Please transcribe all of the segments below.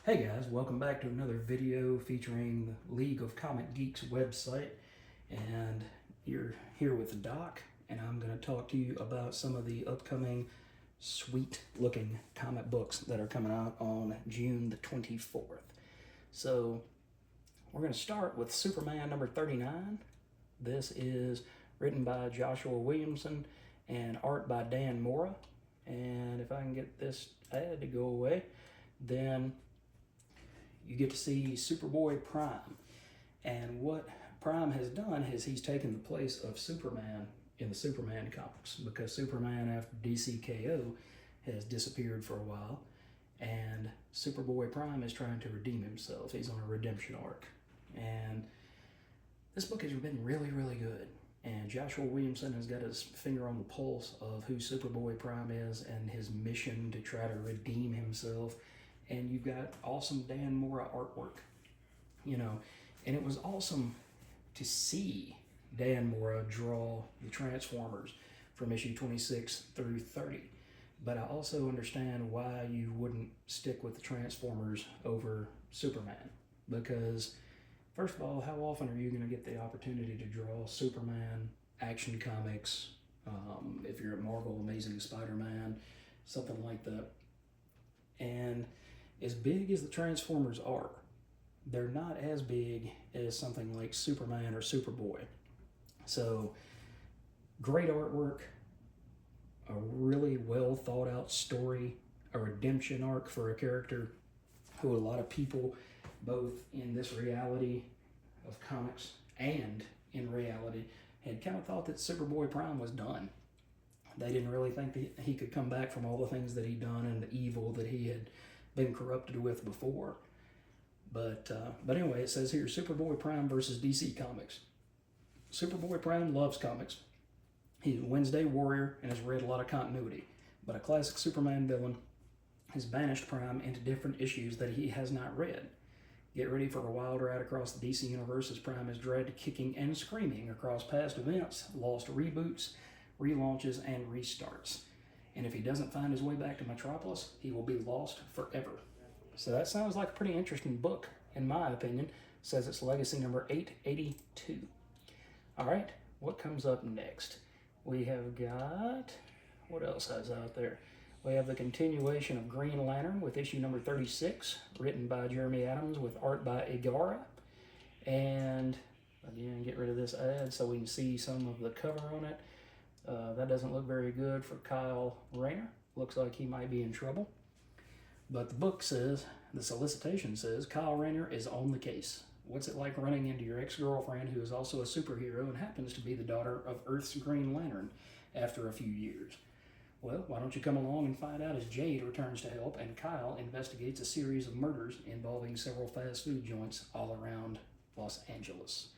Hey guys, welcome back to another video featuring the League of Comic Geeks website. And you're here with Doc, and I'm going to talk to you about some of the upcoming sweet looking comic books that are coming out on June the 24th. So we're going to start with Superman number 39. This is written by Joshua Williamson and art by Dan Mora. And if I can get this ad to go away, then you get to see Superboy Prime. And what Prime has done is he's taken the place of Superman in the Superman comics, because Superman, after DCKO, has disappeared for a while, and Superboy Prime is trying to redeem himself. He's on a redemption arc. And this book has been really, really good. And Joshua Williamson has got his finger on the pulse of who Superboy Prime is and his mission to try to redeem himself. And you've got awesome Dan Mora artwork, and it was awesome to see Dan Mora draw the Transformers from issue 26 through 30. But I also understand why you wouldn't stick with the Transformers over Superman, because first of all, how often are you going to get the opportunity to draw Superman action comics? If you're at Marvel, Amazing Spider-Man, something like that. And as big as the Transformers are, they're not as big as something like Superman or Superboy. So, great artwork, a really well thought out story, a redemption arc for a character who a lot of people, both in this reality of comics and in reality, had kind of thought that Superboy Prime was done. They didn't really think that he could come back from all the things that he'd done and the evil that he had been corrupted with before. But anyway, it says here, Superboy Prime versus DC Comics. Superboy Prime loves comics. He's a Wednesday warrior and has read a lot of continuity, but a classic Superman villain has banished Prime into different issues that he has not read. Get ready for a wild ride across the DC universe as Prime is dragged kicking and screaming across past events, lost reboots, relaunches, and restarts. And if he doesn't find his way back to Metropolis, he will be lost forever. So that sounds like a pretty interesting book, in my opinion. It says it's legacy number 882. All right, what comes up next? We have got, what else is out there? We have the continuation of Green Lantern with issue number 36, written by Jeremy Adams with art by Igara. And again, get rid of this ad so we can see some of the cover on it. That doesn't look very good for Kyle Rayner. Looks like he might be in trouble. But the book says, the solicitation says, Kyle Rayner is on the case. What's it like running into your ex-girlfriend who is also a superhero and happens to be the daughter of Earth's Green Lantern after a few years? Well, why don't you come along and find out as Jade returns to help and Kyle investigates a series of murders involving several fast food joints all around Los Angeles.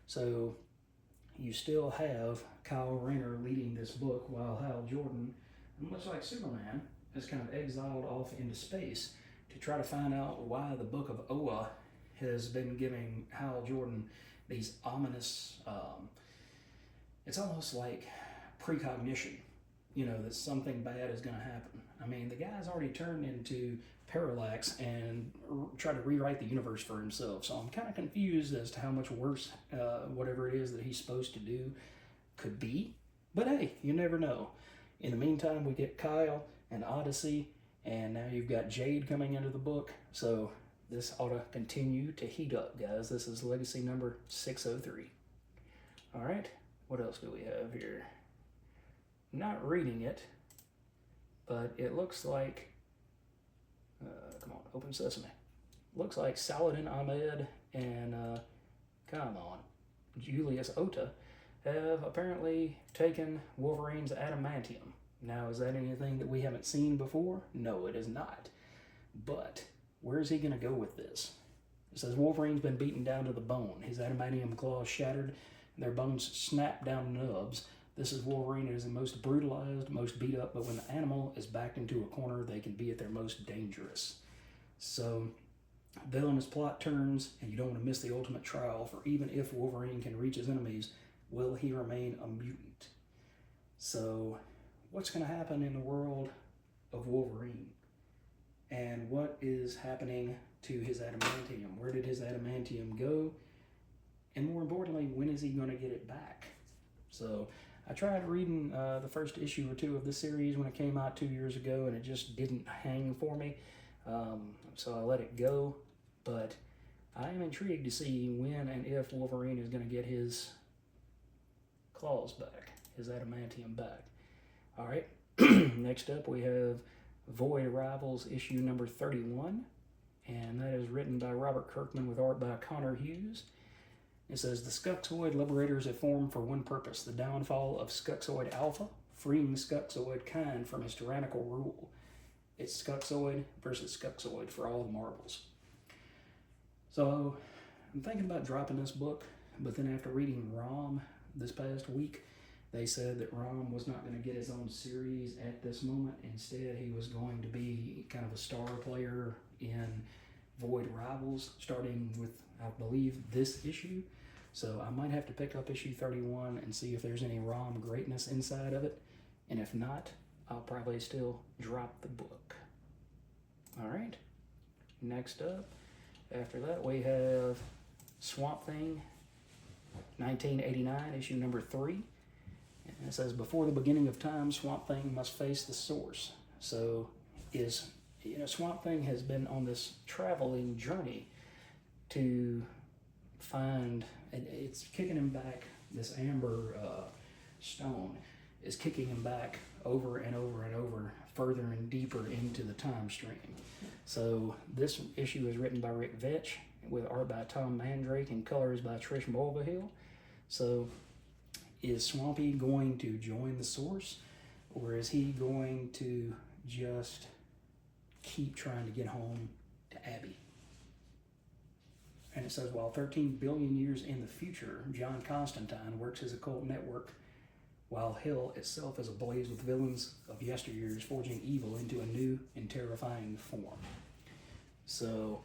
So you still have Kyle Rayner leading this book while Hal Jordan, much like Superman, is kind of exiled off into space to try to find out why the Book of Oa has been giving Hal Jordan these ominous, it's almost like precognition, that something bad is going to happen. I mean, the guy's already turned into Parallax and try to rewrite the universe for himself. So I'm kind of confused as to how much worse whatever it is that he's supposed to do could be. But hey, you never know. In the meantime, we get Kyle and Odyssey, and now you've got Jade coming into the book. So this ought to continue to heat up, guys. This is legacy number 603. All right, what else do we have here? Not reading it, but it looks like, come on, open sesame. Looks like Saladin Ahmed and, Julius Ota have apparently taken Wolverine's adamantium. Now, is that anything that we haven't seen before? No, it is not. But where's he going to go with this? It says Wolverine's been beaten down to the bone. His adamantium claws shattered, and their bones snapped down nubs. This is Wolverine is the most brutalized, most beat up, but when the animal is backed into a corner, they can be at their most dangerous. So, villainous plot turns, and you don't want to miss the ultimate trial, for even if Wolverine can reach his enemies, will he remain a mutant? So, what's going to happen in the world of Wolverine? And what is happening to his adamantium? Where did his adamantium go? And more importantly, when is he going to get it back? So I tried reading the first issue or two of this series when it came out 2 years ago, and it just didn't hang for me. So I let it go. But I am intrigued to see when and if Wolverine is going to get his claws back, his adamantium back. All right. Next up, we have Void Rivals issue number 31, and that is written by Robert Kirkman with art by Connor Hughes. It says, the Skuxoid Liberators have formed for one purpose, the downfall of Skuxoid Alpha, freeing Skuxoid kind from his tyrannical rule. It's Skuxoid versus Skuxoid for all the marbles. So I'm thinking about dropping this book, but then after reading ROM this past week, they said that ROM was not going to get his own series at this moment. Instead, he was going to be kind of a star player in Void Rivals, starting with, I believe, this issue. So I might have to pick up issue 31 and see if there's any ROM greatness inside of it. And if not, I'll probably still drop the book. All right. Next up, after that, we have Swamp Thing, 1989, issue number 3. And it says, before the beginning of time, Swamp Thing must face the source. So Swamp Thing has been on this traveling journey to find, and it's kicking him back, this amber stone is kicking him back over and over and over, further and deeper into the time stream. So this issue is written by Rick Vetch, with art by Tom Mandrake and colors by Trish Mulvihill. So is Swampy going to join the source, or is he going to just keep trying to get home to Abby? And it says, while 13 billion years in the future, John Constantine works his occult network, while hell itself is ablaze with villains of yesteryears forging evil into a new and terrifying form. So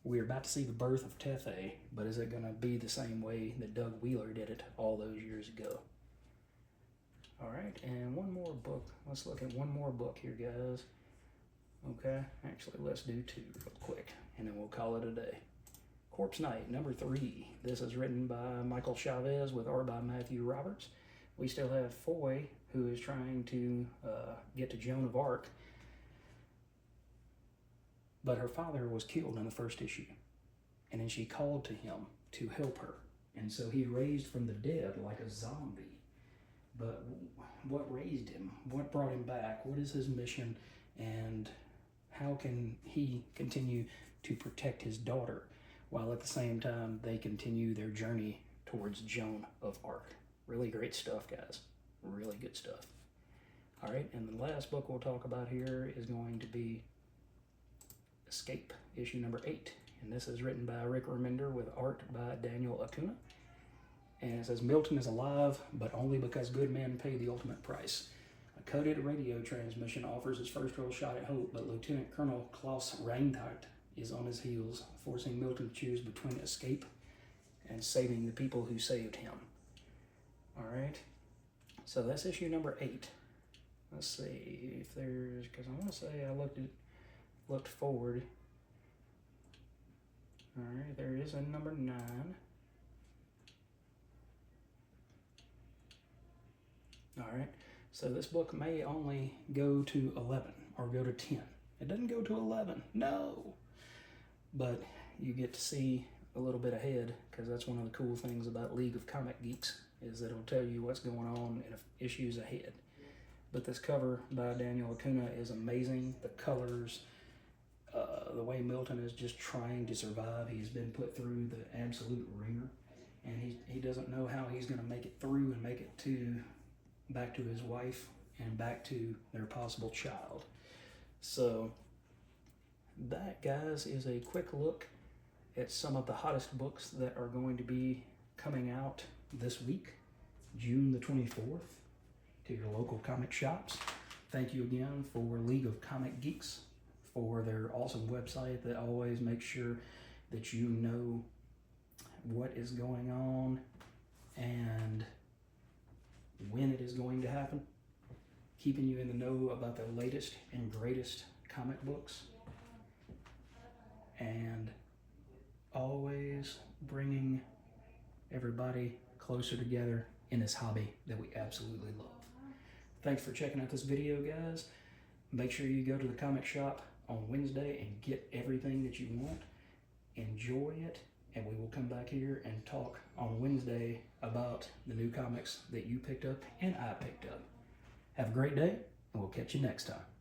we're about to see the birth of Tethé, but is it going to be the same way that Doug Wheeler did it all those years ago? All right, and one more book. Let's look at one more book here, guys. Okay, actually, let's do 2 real quick, and then we'll call it a day. Corpse Night, number 3. This is written by Michael Chavez with art by Matthew Roberts. We still have Foy, who is trying to get to Joan of Arc, but her father was killed in the first issue, and then she called to him to help her, and so he raised from the dead like a zombie. But what raised him? What brought him back? What is his mission? And how can he continue to protect his daughter while at the same time they continue their journey towards Joan of Arc? Really great stuff, guys. Really good stuff. All right, and the last book we'll talk about here is going to be Escape, issue number 8. And this is written by Rick Remender with art by Daniel Acuna. And it says, Milton is alive, but only because good men pay the ultimate price. A coded radio transmission offers his first real shot at hope, but Lieutenant Colonel Klaus Reinhardt is on his heels, forcing Milton to choose between escape and saving the people who saved him. All right, so that's issue number 8. Let's see if there's, because I want to say I looked forward. All right, there is a number 9. All right, so this book may only go to 11 or go to 10. It doesn't go to 11, no. But you get to see a little bit ahead, because that's one of the cool things about League of Comic Geeks, is that it'll tell you what's going on in issues ahead. But this cover by Daniel Acuna is amazing. The colors, the way Milton is just trying to survive. He's been put through the absolute ringer, and he doesn't know how he's going to make it through and make it back to his wife and back to their possible child. So that, guys, is a quick look at some of the hottest books that are going to be coming out this week, June the 24th, to your local comic shops. Thank you again for League of Comic Geeks for their awesome website that always makes sure that you know what is going on and when it is going to happen, keeping you in the know about the latest and greatest comic books. and always bringing everybody closer together in this hobby that we absolutely love. Thanks for checking out this video, guys. Make sure you go to the comic shop on Wednesday and get everything that you want. Enjoy it, and we will come back here and talk on Wednesday about the new comics that you picked up and I picked up. Have a great day, and we'll catch you next time.